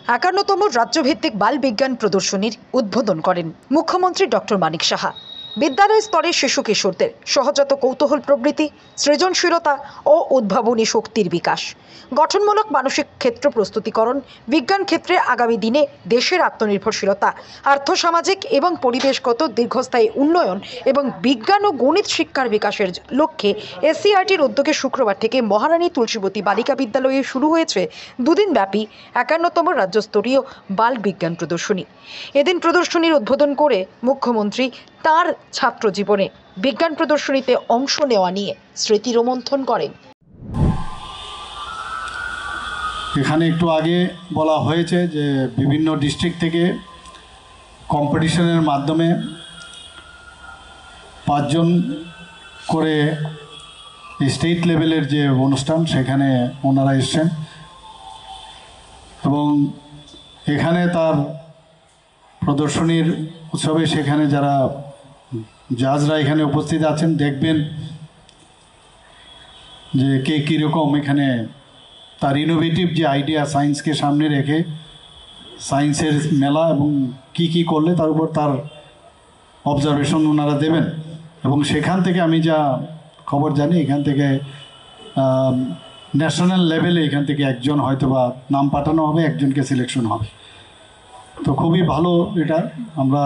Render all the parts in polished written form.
51তম রাজ্যভিত্তিক বাল বিজ্ঞান প্রদর্শনীর উদ্বোধন করেন মুখ্যমন্ত্রী ডক্টর মানিক সাহা। বিদ্যালয় স্তরের শিশু কিশোরদের সহজাত কৌতূহল প্রবৃত্তি, সৃজনশীলতা ও উদ্ভাবনী শক্তির বিকাশ, গঠনমূলক মানসিক ক্ষেত্র প্রস্তুতিকরণ, বিজ্ঞান ক্ষেত্রে আগামী দিনে দেশের আত্মনির্ভরশীলতা, আর্থসামাজিক এবং পরিবেশগত দীর্ঘস্থায়ী উন্নয়ন এবং বিজ্ঞান ও গণিত শিক্ষার বিকাশের লক্ষ্যে এসসিআরটির উদ্যোগে শুক্রবার থেকে মহারানী তুলসীবতী বালিকা বিদ্যালয়ে শুরু হয়েছে দুদিনব্যাপী 51তম রাজ্যস্তরীয় বাল বিজ্ঞান প্রদর্শনী। এদিন প্রদর্শনীর উদ্বোধন করে মুখ্যমন্ত্রী তার ছাত্র জীবনে বিজ্ঞান প্রদর্শনীতে অংশ নেওয়া নিয়ে স্মৃতি রোমন্থন করেন। এখানে একটু আগে বলা হয়েছে যে বিভিন্ন ডিস্ট্রিক্ট থেকে কম্পিটিশনের মাধ্যমে 5 জন করে স্টেট লেভেলের যে অনুষ্ঠান সেখানে ওনারা এসছেন এবং এখানে তার প্রদর্শনীর উৎসবে সেখানে যারা জাজরা এখানে উপস্থিত আছেন দেখবেন যে কে কীরকম এখানে তার ইনোভেটিভ যে আইডিয়া সায়েন্সকে সামনে রেখে সায়েন্সের মেলা এবং কি করলে তার উপর তার অবজারভেশন ওনারা দেবেন এবং সেখান থেকে আমি যা খবর জানি এখান থেকে ন্যাশনাল লেভেলে এখান থেকে একজন হয়তো বা নাম পাঠানো হবে, একজনকে সিলেকশন হবে। তো খুবই ভালো এটা। আমরা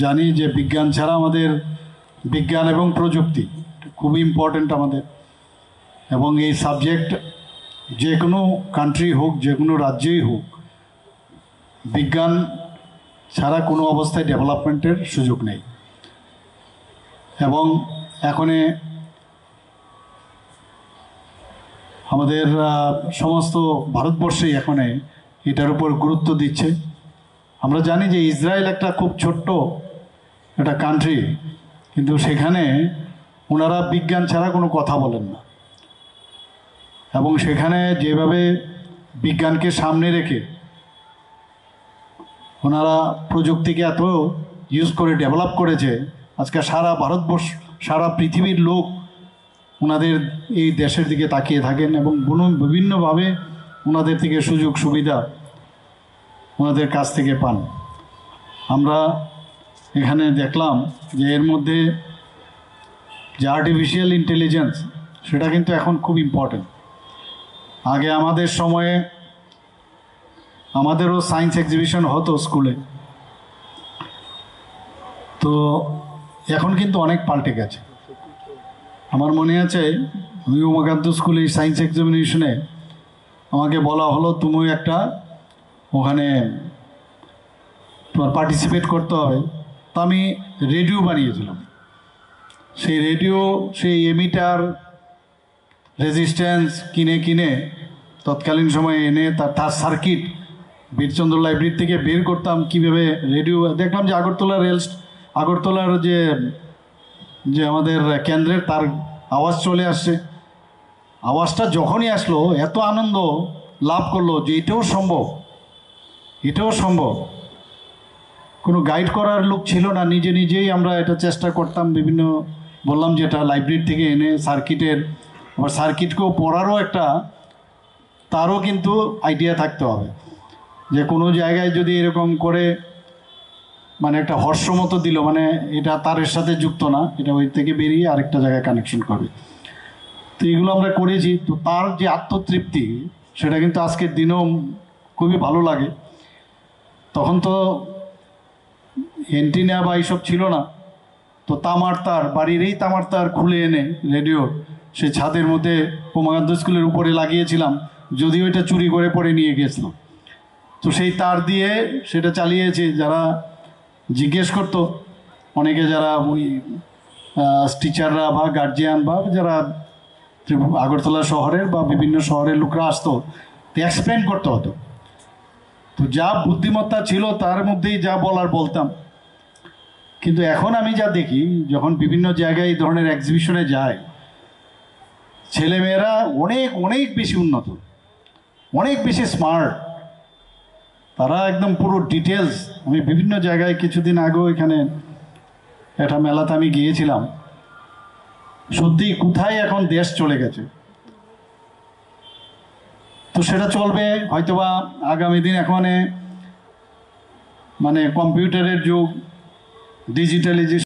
জানি যে বিজ্ঞান ছাড়া আমাদের বিজ্ঞান এবং প্রযুক্তি খুবই ইম্পর্ট্যান্ট আমাদের, এবং এই সাবজেক্ট যে কোনো কান্ট্রি হোক, যে কোনো রাজ্যেই হোক, বিজ্ঞান ছাড়া কোনো অবস্থায় ডেভেলপমেন্টের সুযোগ নেই। এবং এখন আমাদের সমস্ত ভারতবর্ষেই এখন এটার উপর গুরুত্ব দিচ্ছে। আমরা জানি যে ইসরায়েল একটা খুব ছোট্ট একটা কান্ট্রি, কিন্তু সেখানে ওনারা বিজ্ঞান ছাড়া কোনো কথা বলেন না এবং সেখানে যেভাবে বিজ্ঞানকে সামনে রেখে ওনারা প্রযুক্তিকে এত ইউজ করে ডেভেলপ করেছে, আজকে সারা ভারতবর্ষ, সারা পৃথিবীর লোক ওনাদের এই দেশের দিকে তাকিয়ে থাকেন এবং বিভিন্নভাবে ওনাদের থেকে সুযোগ সুবিধা ওনাদের কাছ থেকে পান। আমরা এখানে দেখলাম যে এর মধ্যে যে আর্টিফিশিয়াল ইন্টেলিজেন্স সেটা কিন্তু এখন খুব ইম্পর্টেন্ট। আগে আমাদের সময়ে আমাদেরও সায়েন্স এক্সিবিশন হতো স্কুলে, তো এখন কিন্তু অনেক পাল্টে গেছে। আমার মনে আছে আমি উমাকান্ত স্কুলে সায়েন্স এক্সামিনেশনে আমাকে বলা হলো তুমি একটা ওখানে পার্টিসিপেট করতে হবে। তো আমি রেডিও বানিয়েছিলাম। সেই রেডিও, সেই এমিটার, রেজিস্ট্যান্স কিনে তৎকালীন সময়ে এনে তার সার্কিট বীরচন্দ্র লাইব্রেরি থেকে বের করতাম কীভাবে রেডিও। দেখলাম যে আগরতলার যে আমাদের কেন্দ্রের তার আওয়াজ চলে আসছে। আওয়াজটা যখনই আসলো এত আনন্দ লাভ করলো যে এটাও সম্ভব। কোনো গাইড করার লোক ছিল না, নিজেই আমরা এটা চেষ্টা করতাম। বিভিন্ন বললাম যে এটা লাইব্রেরি থেকে এনে আবার সার্কিটকেও পড়ারও তারও কিন্তু আইডিয়া থাকতে হবে যে কোনো জায়গায় যদি এরকম করে মানে একটা হর্ষ মতো দিল, মানে এটা তারের সাথে যুক্ত না, এটা ওই থেকে বেরিয়ে আরেকটা জায়গায় কানেকশন করবে। তো এগুলো আমরা করেছি। তো তার যে আত্মতৃপ্তি সেটা কিন্তু আজকের দিনেও খুবই ভালো লাগে। তখন তো এন্টিনা বা এইসব ছিল না, তো বাড়ির এই তামার তার খুলে এনে রেডিও সে ছাদের মধ্যে উমাকান্ত স্কুলের উপরে লাগিয়েছিলাম, যদিও এটা চুরি করে পরে নিয়ে গেছিলাম। তো সেই তার দিয়ে সেটা চালিয়েছি। যারা জিজ্ঞেস করতো, অনেকে যারা ওই টিচাররা বা গার্জিয়ান বা যারা আগরতলা শহরের বা বিভিন্ন শহরের লোকরা আসতো, তো এক্সপ্লেন করতে হতো। তো যা বুদ্ধিমত্তা ছিল তার মধ্যেই যা বলার বলতাম। কিন্তু এখন আমি যা দেখি, যখন বিভিন্ন জায়গায় এই ধরনের এক্সিবিশনে যায়, ছেলেমেয়েরা অনেক বেশি উন্নত, অনেক বেশি স্মার্ট। তারা একদম পুরো ডিটেলস। আমি বিভিন্ন জায়গায় কিছুদিন আগেও এখানে একটা মেলাতে আমি গিয়েছিলাম। সত্যি কোথায় এখন দেশ চলে গেছে। তো সেটা চলবে হয়তোবা আগামী দিন। এখন মানে কম্পিউটারের যুগ, ডিজিটালাইজেশন